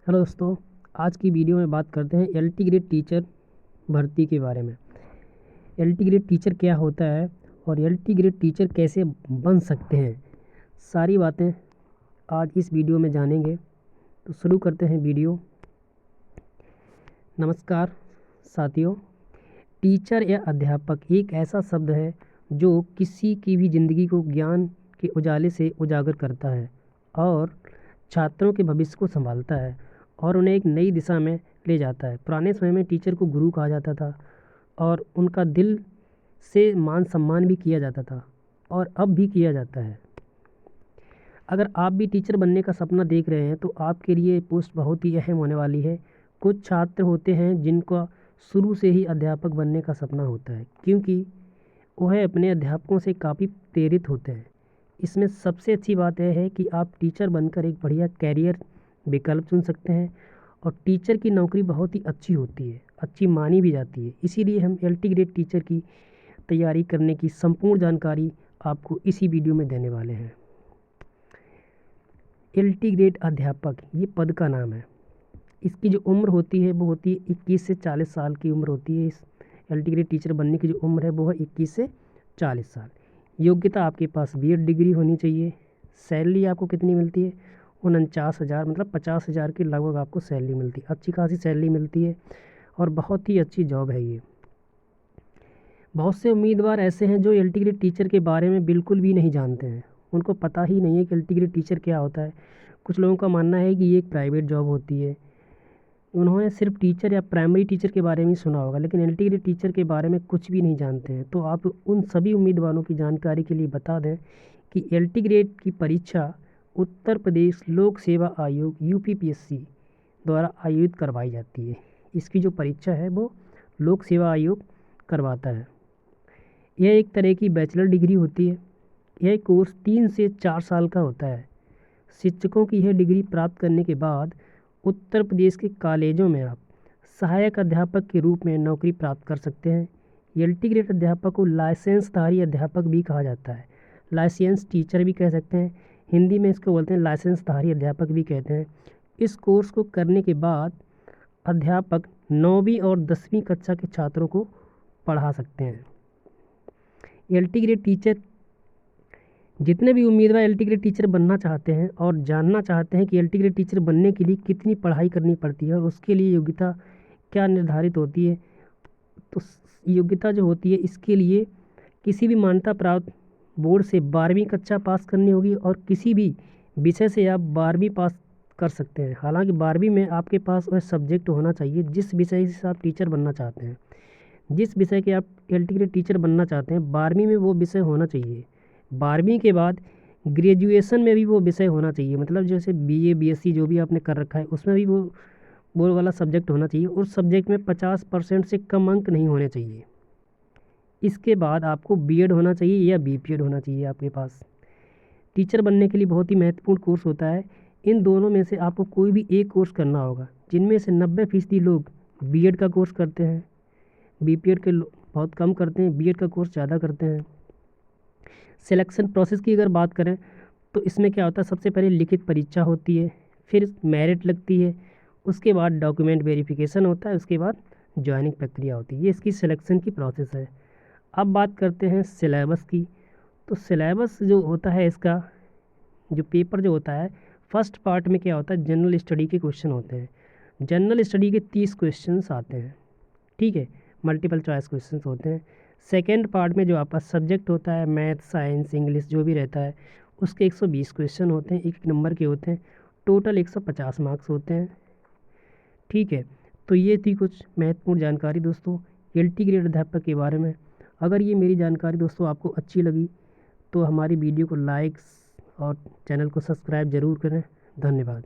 Hello दोस्तों, आज की वीडियो में बात करते हैं एलटी ग्रेड टीचर भर्ती के बारे में। एलटी ग्रेड टीचर क्या होता है और एलटी ग्रेड टीचर कैसे बन सकते हैं, सारी बातें आज इस वीडियो में जानेंगे। तो शुरू करते हैं वीडियो। नमस्कार साथियों, टीचर या अध्यापक एक ऐसा शब्द है जो किसी की भी ज़िंदगी को ज्ञान के उजाले से उजागर करता है और छात्रों के भविष्य को संभालता है और उन्हें एक नई दिशा में ले जाता है। पुराने समय में टीचर को गुरु कहा जाता था और उनका दिल से मान सम्मान भी किया जाता था और अब भी किया जाता है। अगर आप भी टीचर बनने का सपना देख रहे हैं तो आपके लिए पोस्ट बहुत ही अहम होने वाली है। कुछ छात्र होते हैं जिनका शुरू से ही अध्यापक बनने का सपना होता है, क्योंकि वह अपने अध्यापकों से काफ़ी प्रेरित होते हैं। इसमें सबसे अच्छी बात यह है कि आप टीचर बनकर एक बढ़िया कैरियर विकल्प चुन सकते हैं और टीचर की नौकरी बहुत ही अच्छी होती है, अच्छी मानी भी जाती है। इसीलिए हम एलटी ग्रेड टीचर की तैयारी करने की संपूर्ण जानकारी आपको इसी वीडियो में देने वाले हैं। एलटी ग्रेड अध्यापक ये पद का नाम है। इसकी जो उम्र होती है वो होती है 21 से 40 साल की उम्र होती है। इस एलटी ग्रेड टीचर बनने की जो उम्र है वो है 21 से 40 साल। योग्यता आपके पास बीएड डिग्री होनी चाहिए। सैलरी आपको कितनी मिलती है? 49,000 मतलब 50,000 के लगभग आपको सैलरी मिलती है। अच्छी खासी सैलरी मिलती है और बहुत ही अच्छी जॉब है ये। बहुत से उम्मीदवार ऐसे हैं जो एलटी ग्रेड टीचर के बारे में बिल्कुल भी नहीं जानते हैं। उनको पता ही नहीं है कि एलटी ग्रेड टीचर क्या होता है। कुछ लोगों का मानना है कि ये एक प्राइवेट जॉब होती है। उन्होंने सिर्फ टीचर या प्राइमरी टीचर के बारे में ही सुना होगा, लेकिन एलटी ग्रेड टीचर के बारे में कुछ भी नहीं जानते हैं। तो आप उन सभी उम्मीदवारों की जानकारी के लिए बता दें कि एलटी ग्रेड की परीक्षा उत्तर प्रदेश लोक सेवा आयोग यूपीपीएससी द्वारा आयोजित करवाई जाती है। इसकी जो परीक्षा है वो लोक सेवा आयोग करवाता है। यह एक तरह की बैचलर डिग्री होती है। यह कोर्स 3 से 4 साल का होता है। शिक्षकों की यह डिग्री प्राप्त करने के बाद उत्तर प्रदेश के कॉलेजों में आप सहायक अध्यापक के रूप में नौकरी प्राप्त कर सकते हैं। एलटी ग्रेड अध्यापक को लाइसेंसधारी अध्यापक भी कहा जाता है। लाइसेंस टीचर भी कह सकते हैं, हिंदी में इसको बोलते हैं लाइसेंसधारी अध्यापक भी कहते हैं। इस कोर्स को करने के बाद अध्यापक 9वीं और 10वीं कक्षा के छात्रों को पढ़ा सकते हैं। एलटी ग्रेड टीचर जितने भी उम्मीदवार एलटी ग्रेड टीचर बनना चाहते हैं और जानना चाहते हैं कि एलटी ग्रेड टीचर बनने के लिए कितनी पढ़ाई करनी पड़ती है और उसके लिए योग्यता क्या निर्धारित होती है, तो योग्यता जो होती है इसके लिए किसी भी मान्यता प्राप्त बोर्ड से 12वीं कक्षा पास करनी होगी और किसी भी विषय से आप 12वीं पास कर सकते हैं। हालांकि 12वीं में आपके पास वह सब्जेक्ट होना चाहिए जिस विषय से आप टीचर बनना चाहते हैं। जिस विषय के आप एलटी ग्रेड टीचर बनना चाहते हैं 12वीं में वो विषय होना चाहिए। 12वीं के बाद ग्रेजुएशन में भी वो विषय होना चाहिए, मतलब जैसे बीए बीएससी जो भी आपने कर रखा है उसमें भी वो वाला सब्जेक्ट होना चाहिए। उस सब्जेक्ट में 50% से कम अंक नहीं होने चाहिए। इसके बाद आपको बीएड होना चाहिए या बीपीएड होना चाहिए आपके पास। टीचर बनने के लिए बहुत ही महत्वपूर्ण कोर्स होता है। इन दोनों में से आपको कोई भी एक कोर्स करना होगा, जिनमें से 90% लोग बीएड का कोर्स करते हैं, बीपीएड के बहुत कम करते हैं, बीएड का कोर्स ज़्यादा करते हैं। सिलेक्शन प्रोसेस की अगर बात करें तो इसमें क्या होता है, सबसे पहले लिखित परीक्षा होती है, फिर मेरिट लगती है, उसके बाद डॉक्यूमेंट वेरिफिकेशन होता है, उसके बाद ज्वाइनिंग प्रक्रिया होती है। ये इसकी सिलेक्शन की प्रोसेस है। अब बात करते हैं सिलेबस की। तो सिलेबस जो होता है, इसका जो पेपर जो होता है, फर्स्ट पार्ट में क्या होता है, जनरल स्टडी के क्वेश्चन होते हैं। जनरल स्टडी के 30 क्वेश्चन आते हैं, ठीक है, मल्टीपल चॉइस क्वेश्चन होते हैं। सेकेंड पार्ट में जो आपका सब्जेक्ट होता है, मैथ साइंस इंग्लिश जो भी रहता है, उसके 120 क्वेश्चन होते हैं, एक नंबर के होते हैं। टोटल 150 मार्क्स होते हैं, ठीक है। तो ये थी कुछ महत्वपूर्ण जानकारी दोस्तों एलटी ग्रेड अध्यापक के बारे में। अगर ये मेरी जानकारी दोस्तों आपको अच्छी लगी तो हमारी वीडियो को लाइक्स और चैनल को सब्सक्राइब ज़रूर करें। धन्यवाद।